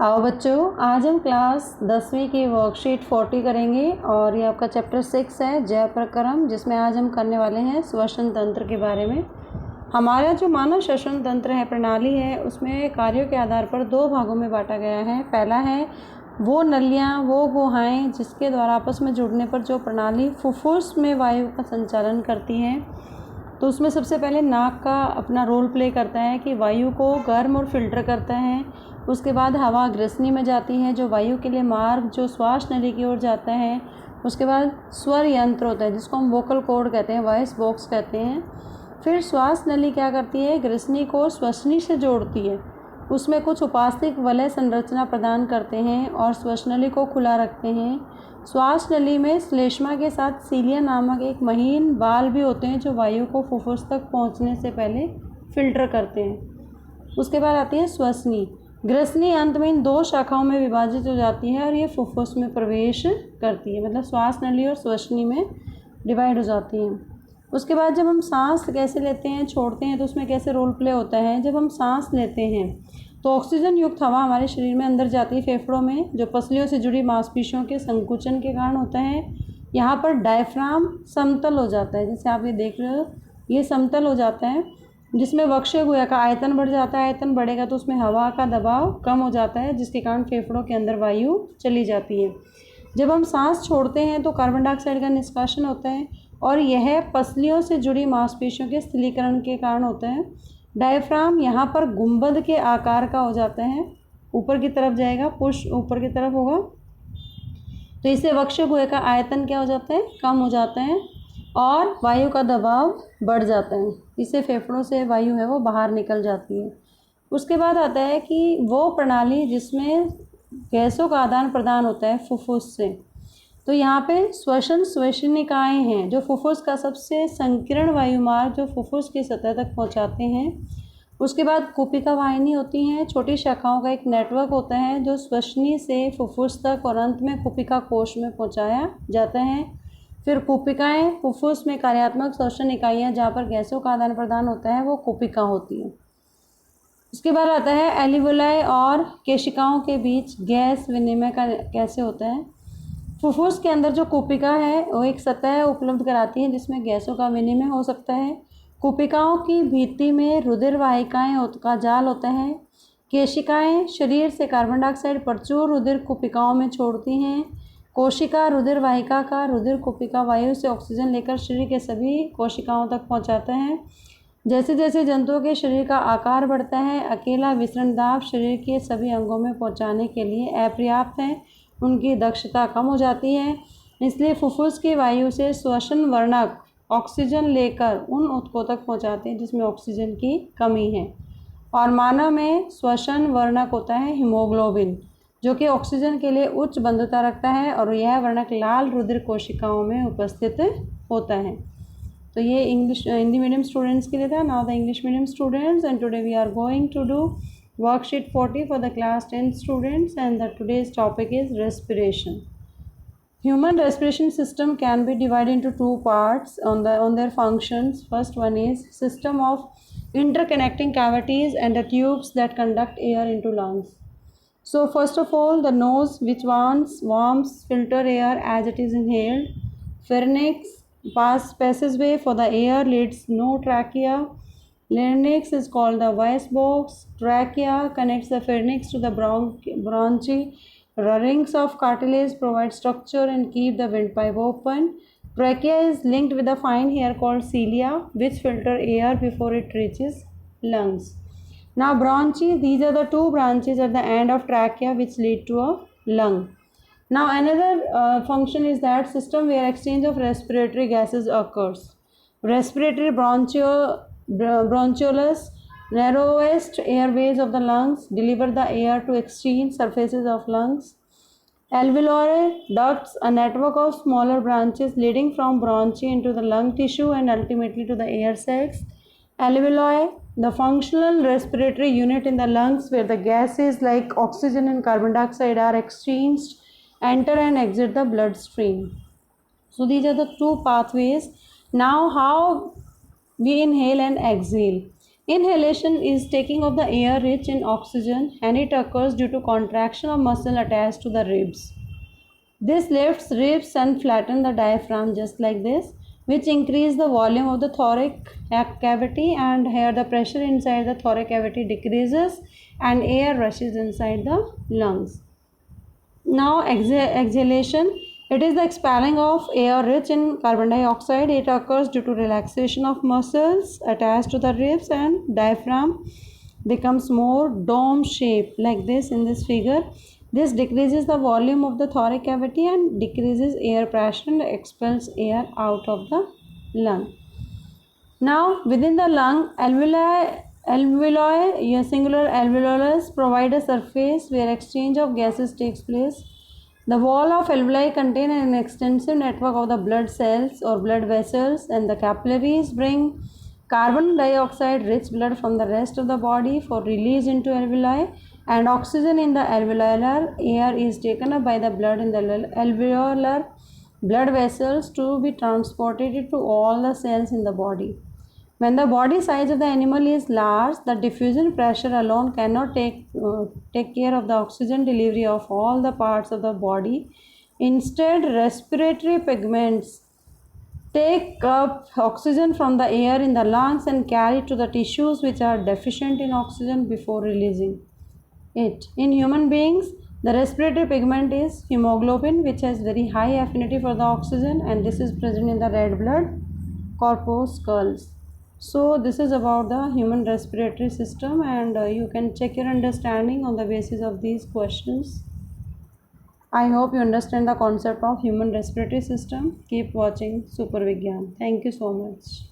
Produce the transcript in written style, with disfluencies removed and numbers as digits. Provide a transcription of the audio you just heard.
आओ बच्चों, आज हम क्लास 10वीं की वर्कशीट 40 करेंगे और ये आपका चैप्टर 6 है जय प्रक्रम, जिसमें आज हम करने वाले हैं श्वसन तंत्र के बारे में। हमारा जो मानव श्वसन तंत्र है, प्रणाली है, उसमें कार्यों के आधार पर दो भागों में बांटा गया है। पहला है वो नलियाँ, वो गुहाएँ जिसके द्वारा आपस में जुड़ने पर जो प्रणाली फुफ्फुस में वायु का संचालन करती है। तो उसमें सबसे पहले नाक का अपना रोल प्ले करता है कि वायु को गर्म और फिल्टर करता है। उसके बाद हवा ग्रसनी में जाती है, जो वायु के लिए मार्ग जो श्वास नली की ओर जाता है। उसके बाद स्वर यंत्र होता है जिसको हम वोकल कॉर्ड कहते हैं, वॉइस बॉक्स कहते हैं। फिर श्वास नली क्या करती है, ग्रसनी को श्वसनी से जोड़ती है, उसमें कुछ उपास्तिक वलय संरचना प्रदान करते हैं और श्वसनली को खुला रखते हैं। श्वास नली में श्लेष्मा के साथ सीलिया नामक एक महीन बाल भी होते हैं जो वायु को फुफ्फुस तक पहुंचने से पहले फिल्टर करते हैं। उसके बाद आती है श्वसनी। ग्रसनी अंत में इन दो शाखाओं में विभाजित हो जाती है और ये फुफ्फुस में प्रवेश करती है, मतलब श्वास नली और श्वसनी में डिवाइड हो जाती हैं। उसके बाद जब हम सांस कैसे लेते हैं, छोड़ते हैं, तो उसमें कैसे रोल प्ले होता है। जब हम सांस लेते हैं तो ऑक्सीजन युक्त हवा हमारे शरीर में अंदर जाती है फेफड़ों में, जो पसलियों से जुड़ी मांसपेशियों के संकुचन के कारण होता है। यहाँ पर डायफ्राम समतल हो जाता है, जैसे आप ये देख रहे हो, ये समतल हो जाता है, जिसमें वक्ष गुहा का आयतन बढ़ जाता है। आयतन बढ़ेगा तो उसमें हवा का दबाव कम हो जाता है, जिसके कारण फेफड़ों के अंदर वायु चली जाती है। जब हम सांस छोड़ते हैं तो कार्बन डाइऑक्साइड का निष्कासन होता है और यह पसलियों से जुड़ी मांसपेशियों के स्थिरीकरण के कारण होता है। डायफ्राम यहाँ पर गुंबद के आकार का हो जाता है, ऊपर की तरफ जाएगा, पुश ऊपर की तरफ होगा, तो इससे वक्ष गुहा का आयतन क्या हो जाता है, कम हो जाता है और वायु का दबाव बढ़ जाता है। इससे फेफड़ों से वायु है वो बाहर निकल जाती है। उसके बाद आता है कि वो प्रणाली जिसमें गैसों का आदान प्रदान होता है फुफ्फुस से। तो यहाँ पे श्वसनिकाएँ हैं जो फुफ्फुस का सबसे संकीर्ण वायुमार्ग जो फुफ्फुस की सतह तक पहुँचाते हैं। उसके बाद कुपिका वाहिनी होती हैं, छोटी शाखाओं का एक नेटवर्क होता है जो श्वसनी से फुफ्फुस तक और अंत में कुपिका कोश में पहुँचाया जाता है। फिर कुपिकाएँ फुफ्फुस में कार्यात्मक श्वसन इकाइयाँ जहाँ पर गैसों का आदान प्रदान होता है वो कुपिका होती है। उसके बाद आता है एल्वियोलाई और केशिकाओं के बीच गैस विनिमय का कैसे होता है। फुफ्फुस के अंदर जो कुपिका है वो एक सतह उपलब्ध कराती है जिसमें गैसों का विनिमय हो सकता है। कुपिकाओं की भित्ति में रुधिर वाहिकाएँ का जाल होता है। केशिकाएँ शरीर से कार्बन डाइऑक्साइड प्रचुर रुधिर कुपिकाओं में छोड़ती हैं। कोशिका रुधिर वाहिका का रुधिर कुपिका वायु से ऑक्सीजन लेकर शरीर के सभी कोशिकाओं तक पहुंचाता है। जैसे जैसे जंतुओं के शरीर का आकार बढ़ता है, अकेला विसरण दाब शरीर के सभी अंगों में पहुंचाने के लिए अपर्याप्त है, उनकी दक्षता कम हो जाती है। इसलिए फुफ्फुस की वायु से श्वसन वर्णक ऑक्सीजन लेकर उन ऊतकों तक पहुंचाते हैं जिसमें ऑक्सीजन की कमी है। और मानव में श्वसन वर्णक होता है हीमोग्लोबिन, जो कि ऑक्सीजन के लिए उच्च बंधुता रखता है और यह वर्णक लाल रुधिर कोशिकाओं में उपस्थित होता है। तो ये हिंदी मीडियम स्टूडेंट्स के लिए था। Now the English medium students, and today we are going to do worksheet 40 for the class 10 students, and the today's topic is respiration. Human respiration system can be divided into two parts on their functions. First one is system of interconnecting cavities and the tubes that conduct air into lungs. So first of all, the nose, which warms filter air as it is inhaled. Pharynx passes way for the air, leads no trachea. Larynx is called the voice box. Trachea connects the pharynx to the bronchi. Rings of cartilage provide structure and keep the windpipe open. Trachea is linked with a fine hair called cilia, which filter air before it reaches lungs. Now bronchi, these are the two branches at the end of trachea which lead to a lung. Now another function is that system where exchange of respiratory gases occurs. Respiratory bronchioles, narrowest airways of the lungs, deliver the air to extreme surfaces of lungs. Alveolar ducts, a network of smaller branches leading from bronchi into the lung tissue and ultimately to the air sacs. Alveoli, the functional respiratory unit in the lungs where the gases like oxygen and carbon dioxide are exchanged, enter and exit the bloodstream. So these are the two pathways. Now how we inhale and exhale. Inhalation is taking of the air rich in oxygen, and it occurs due to contraction of muscle attached to the ribs. This lifts ribs and flattens the diaphragm just like this, which increase the volume of the thoracic cavity, and here the pressure inside the thoracic cavity decreases and air rushes inside the lungs. Now exhalation, it is the expelling of air rich in carbon dioxide. It occurs due to relaxation of muscles attached to the ribs, and diaphragm becomes more dome shaped like this in this figure. This decreases the volume of the thoracic cavity and decreases air pressure and expels air out of the lung. Now within the lung, alveoli, singular alveolus provide a surface where exchange of gases takes place. The wall of alveoli contain an extensive network of the blood cells or blood vessels, and the capillaries bring carbon dioxide rich blood from the rest of the body for release into alveoli, and oxygen in the alveolar air is taken up by the blood in the alveolar blood vessels to be transported to all the cells in the body. When the body size of the animal is large, the diffusion pressure alone cannot take care of the oxygen delivery of all the parts of the body. Instead, respiratory pigments take up oxygen from the air in the lungs and carry it to the tissues which are deficient in oxygen before releasing it. In human beings, the respiratory pigment is hemoglobin, which has very high affinity for the oxygen, and this is present in the red blood corpuscles. So this is about the human respiratory system, and you can check your understanding on the basis of these questions. I hope you understand the concept of human respiratory system. Keep watching Super Vigyan. Thank you so much.